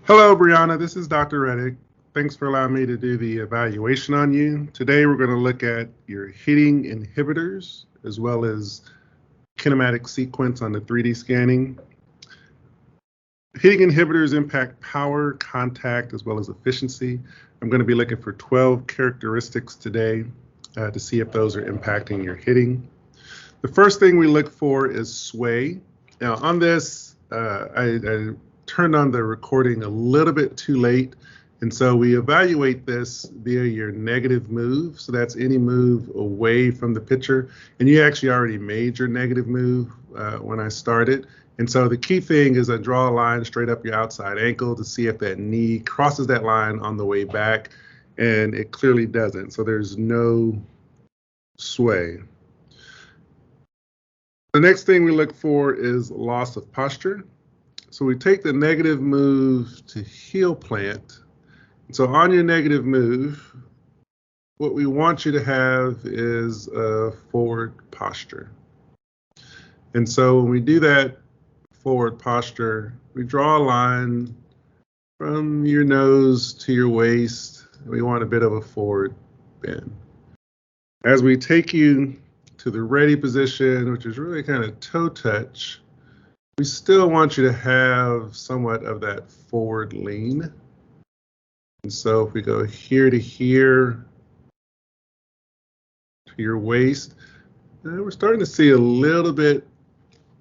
Hello, Bryanna. This is Dr. Reddick. Thanks for allowing me to do the evaluation on you. Today, we're going to look at your hitting inhibitors as well as kinematic sequence on the 3D scanning. Hitting inhibitors impact power, contact, as well as efficiency. I'm going to be looking for 12 characteristics today to see if those are impacting your hitting. The first thing we look for is sway. Now, on this, I turned on the recording a little bit too late, and so we evaluate this via your negative move. So that's any move away from the pitcher, and you actually already made your negative move when I started. And so the key thing is I draw a line straight up your outside ankle to see if that knee crosses that line on the way back, and it clearly doesn't. So there's no sway. The next thing we look for is loss of posture. So we take the negative move to heel plant. So on your negative move, what we want you to have is a forward posture. And so when we do that forward posture, we draw a line from your nose to your waist. We want a bit of a forward bend. As we take you to the ready position, which is really kind of toe touch, we still want you to have somewhat of that forward lean. And so if we go here to here, to your waist, we're starting to see a little bit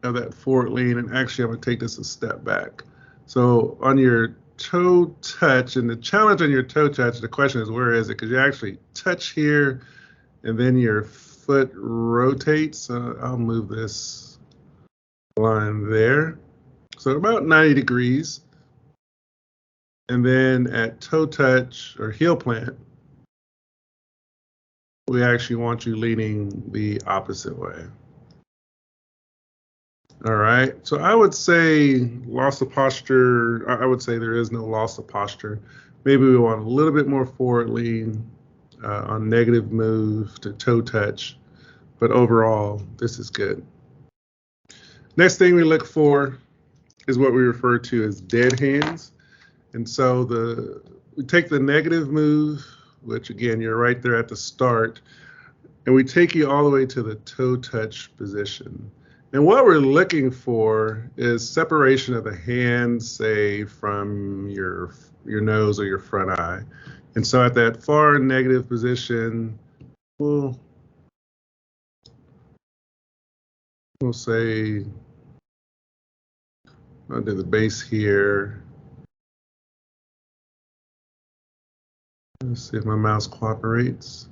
of that forward lean. And actually, I'm going to take this a step back. So on your toe touch, and the challenge on your toe touch, the question is, where is it? Because you actually touch here, and then your foot rotates. I'll move this line there. So about 90 degrees. And then at toe touch or heel plant, we actually want you leaning the opposite way. All right, so I would say loss of posture, I would say there is no loss of posture. Maybe we want a little bit more forward lean on negative move to toe touch, but overall, this is good. Next thing we look for is what we refer to as dead hands. And so we take the negative move, which again, you're right there at the start, and we take you all the way to the toe touch position. And what we're looking for is separation of the hand, say, from your nose or your front eye. And so at that far negative position, we'll say, I'll do the base here. Let's see if my mouse cooperates.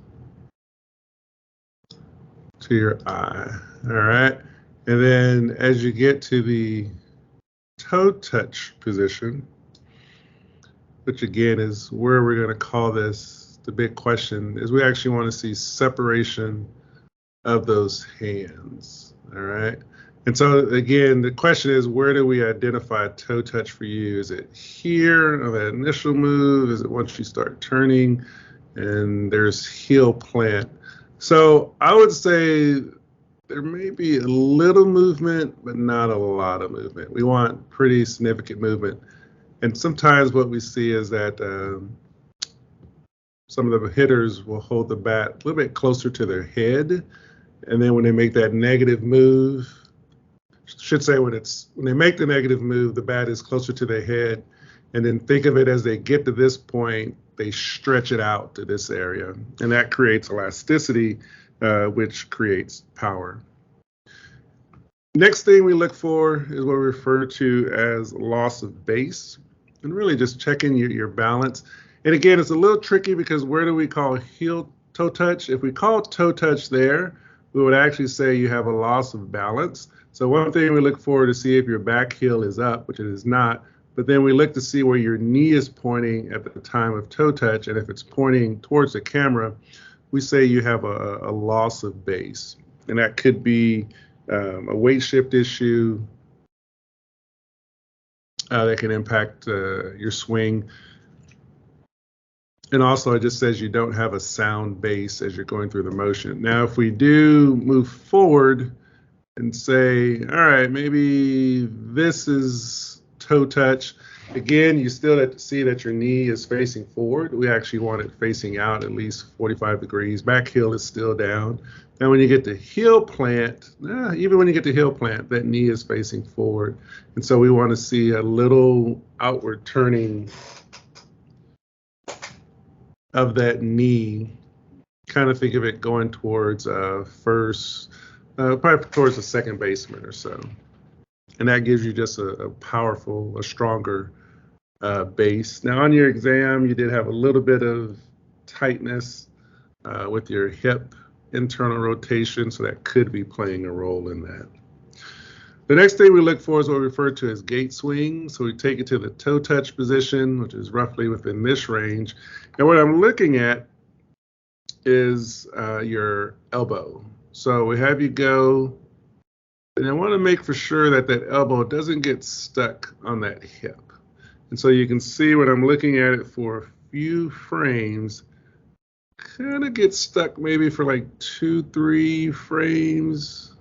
To your eye, all right? And then as you get to the toe touch position, which again is where we're gonna call this, the big question, is we actually wanna see separation of those hands, all right? And so again, the question is, where do we identify toe touch for you? Is it here on that initial move? Is it once you start turning? And there's heel plant. So I would say there may be a little movement, but not a lot of movement. We want pretty significant movement. And sometimes what we see is that some of the hitters will hold the bat a little bit closer to their head. And then when they make that negative move, should say when they make the negative move, the bat is closer to their head, and then think of it as they get to this point, they stretch it out to this area, and that creates elasticity, which creates power. Next thing we look for is what we refer to as loss of base, and really just checking your balance. And again, it's a little tricky because where do we call heel toe touch? If we call toe touch there, we would actually say you have a loss of balance. So one thing we look for to see if your back heel is up, which it is not, but then we look to see where your knee is pointing at the time of toe touch, and if it's pointing towards the camera, we say you have a loss of base. And that could be a weight shift issue that can impact your swing. And also, it just says you don't have a sound base as you're going through the motion. Now, if we do move forward and say, all right, maybe this is toe touch, Again, you still see that your knee is facing forward. We actually want it facing out at least 45 degrees. Back heel is still down. Now when you get to heel plant, even when you get to heel plant, that knee is facing forward. And so we want to see a little outward turning of that knee. Kind of think of it going towards first, probably towards the second baseman or so. And that gives you just a powerful, a stronger base. Now on your exam, you did have a little bit of tightness with your hip internal rotation, so that could be playing a role in that. The next thing we look for is what we refer to as gate swing. So we take it to the toe touch position, which is roughly within this range. And what I'm looking at is your elbow. So we have you go, and I want to make for sure that that elbow doesn't get stuck on that hip. And so you can see when I'm looking at it for a few frames, kind of get stuck maybe for like 2-3 frames.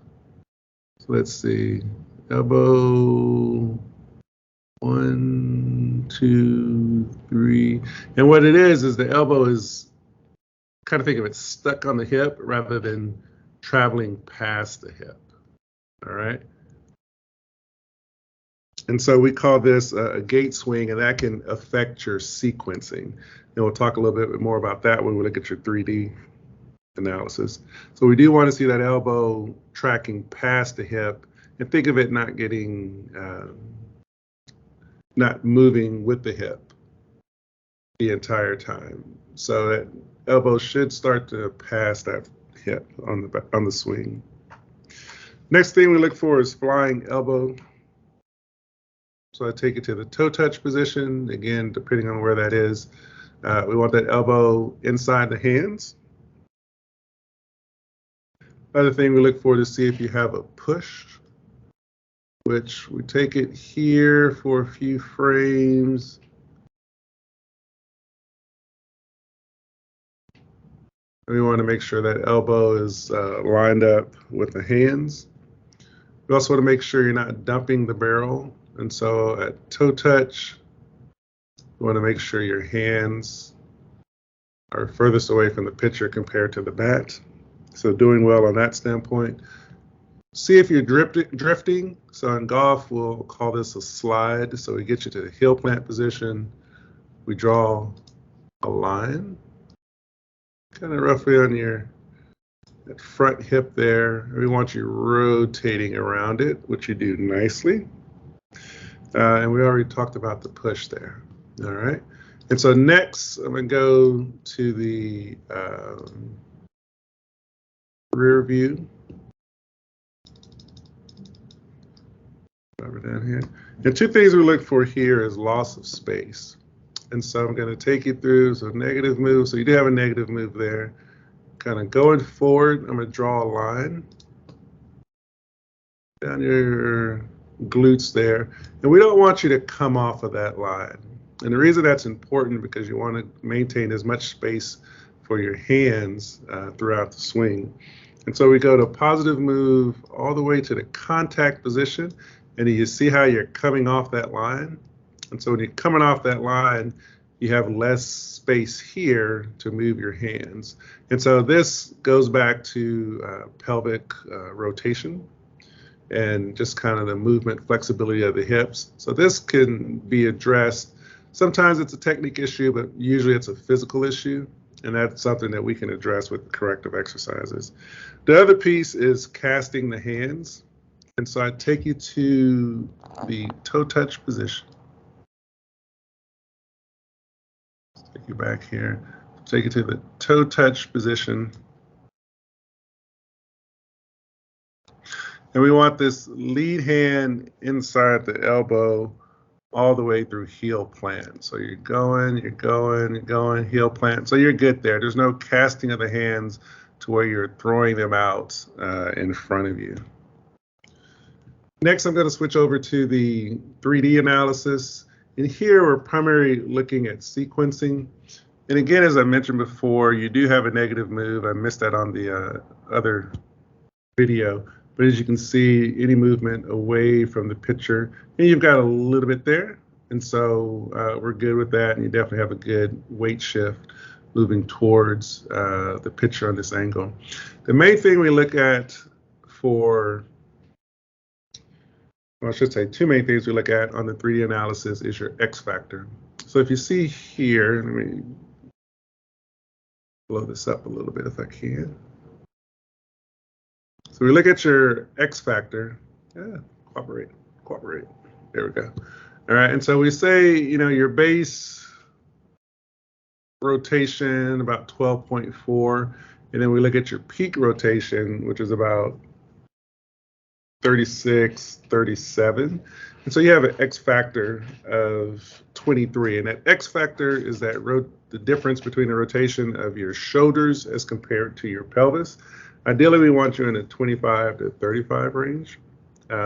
So let's see, elbow, 1, 2, 3. And what it is the elbow is, kind of think of it stuck on the hip rather than traveling past the hip. All right. And so we call this a gate swing, and that can affect your sequencing. And we'll talk a little bit more about that when we look at your 3D analysis. So we do want to see that elbow tracking past the hip, and think of it not getting, not moving with the hip the entire time. So that elbow should start to pass that hip on the swing. Next thing we look for is flying elbow. So I take it to the toe touch position. Again, depending on where that is, we want that elbow inside the hands. Other thing we look for to see if you have a push, which we take it here for a few frames. And we want to make sure that elbow is lined up with the hands. We also want to make sure you're not dumping the barrel. And so at toe touch, you want to make sure your hands are furthest away from the pitcher compared to the bat. So doing well on that standpoint. See if you're drifting. So in golf, we'll call this a slide. So we get you to the heel plant position. We draw a line, kind of roughly on your front hip there. We want you rotating around it, which you do nicely. And we already talked about the push there. All right. And so next, I'm going to go to the rear view. Over down here. And two things we look for here is loss of space. And so I'm going to take you through some negative moves. So you do have a negative move there. Kind of going forward, I'm going to draw a line down your glutes there. And we don't want you to come off of that line. And the reason that's important because you want to maintain as much space for your hands throughout the swing. And so we go to positive move all the way to the contact position. And you see how you're coming off that line. And so when you're coming off that line, you have less space here to move your hands. And so this goes back to pelvic rotation and just kind of the movement flexibility of the hips. So this can be addressed. Sometimes it's a technique issue, but usually it's a physical issue. And that's something that we can address with corrective exercises. The other piece is casting the hands. And so I take you to the toe touch position. Take you back here. Take you to the toe touch position. And we want this lead hand inside the elbow all the way through heel plant. So you're going, heel plant. So you're good there. There's no casting of the hands to where you're throwing them out in front of you. Next, I'm going to switch over to the 3D analysis. And here we're primarily looking at sequencing. And again, as I mentioned before, you do have a negative move. I missed that on the other video. But as you can see, any movement away from the pitcher, and you've got a little bit there. And so we're good with that, and you definitely have a good weight shift moving towards the picture on this angle. The main thing we look at for, well, I should say two main things we look at on the 3D analysis is your X factor. So if you see here, let me blow this up a little bit if I can. So we look at your X factor. Yeah, cooperate. There we go. All right, and so we say, your base rotation about 12.4, and then we look at your peak rotation, which is about 36, 37. And so you have an X factor of 23, and that X factor is that the difference between the rotation of your shoulders as compared to your pelvis. Ideally, we want you in a 25 to 35 range.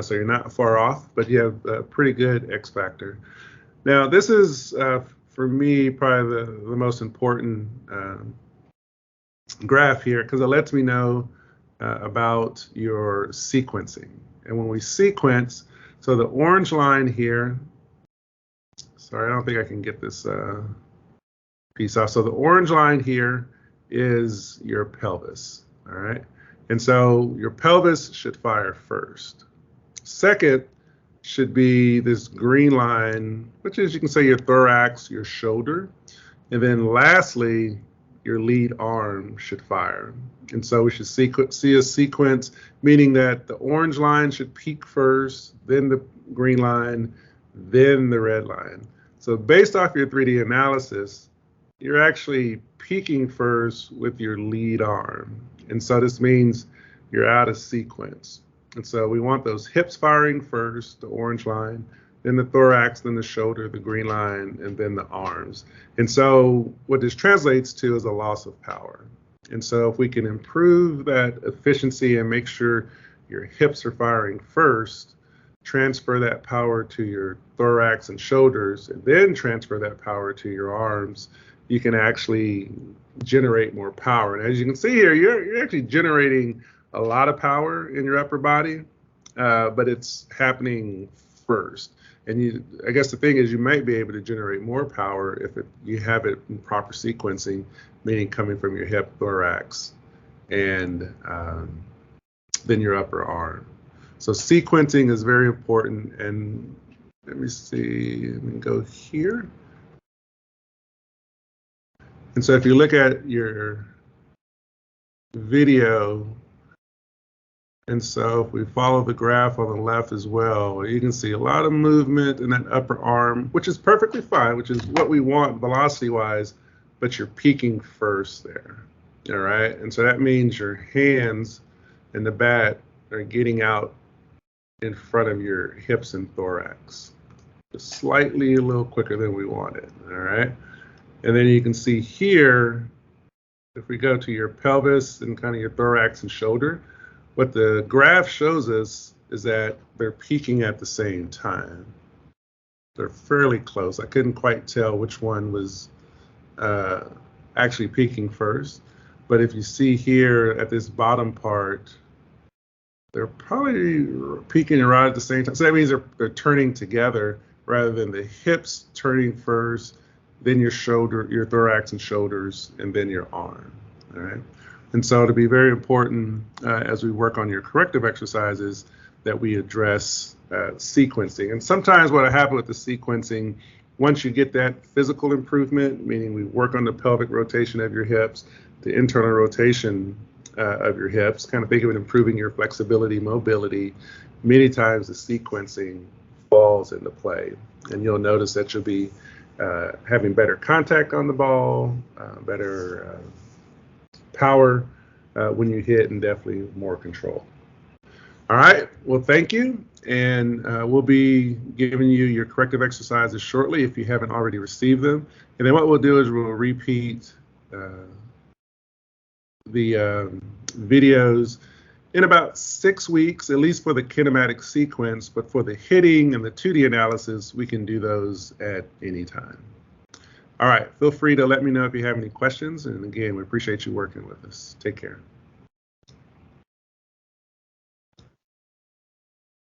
So you're not far off, but you have a pretty good X factor. Now, this is, for me, probably the most important graph here, because it lets me know about your sequencing. And when we sequence, so the orange line here, sorry, I don't think I can get this piece off. So the orange line here is your pelvis, all right? And so your pelvis should fire first. Second should be this green line, which is, you can say, your thorax, your shoulder. And then lastly, your lead arm should fire. And so we should see a sequence, meaning that the orange line should peak first, then the green line, then the red line. So based off your 3D analysis, you're actually peaking first with your lead arm. And so this means you're out of sequence. And so we want those hips firing first, the orange line, then the thorax, then the shoulder, the green line, and then the arms. And so what this translates to is a loss of power. And so if we can improve that efficiency and make sure your hips are firing first, transfer that power to your thorax and shoulders, and then transfer that power to your arms, you can actually generate more power. And as you can see here, you're actually generating a lot of power in your upper body, but it's happening first. And I guess the thing is, you might be able to generate more power if you have it in proper sequencing, meaning coming from your hip, thorax, and then your upper arm. So sequencing is very important. And let me see, let me go here. And so if you look at your video, and so if we follow the graph on the left as well, you can see a lot of movement in that upper arm, which is perfectly fine, which is what we want velocity-wise, but you're peaking first there, all right? And so that means your hands and the bat are getting out in front of your hips and thorax, just slightly a little quicker than we wanted, all right? And then you can see here, if we go to your pelvis and kind of your thorax and shoulder, what the graph shows us is that they're peaking at the same time. They're fairly close. I couldn't quite tell which one was actually peaking first. But if you see here at this bottom part, they're probably peaking right at the same time. So that means they're turning together rather than the hips turning first, then your shoulder, your thorax and shoulders, and then your arm, all right? And so it'll be very important as we work on your corrective exercises that we address sequencing. And sometimes what happens with the sequencing, once you get that physical improvement, meaning we work on the pelvic rotation of your hips, the internal rotation of your hips, kind of think of it improving your flexibility, mobility, many times the sequencing falls into play. And you'll notice that you'll be having better contact on the ball, better power when you hit, and definitely more control. All right, well, thank you. And we'll be giving you your corrective exercises shortly if you haven't already received them. And then what we'll do is we'll repeat the videos in about 6 weeks, at least for the kinematic sequence. But for the hitting and the 2D analysis, we can do those at any time. All right, feel free to let me know if you have any questions. And again, we appreciate you working with us. Take care.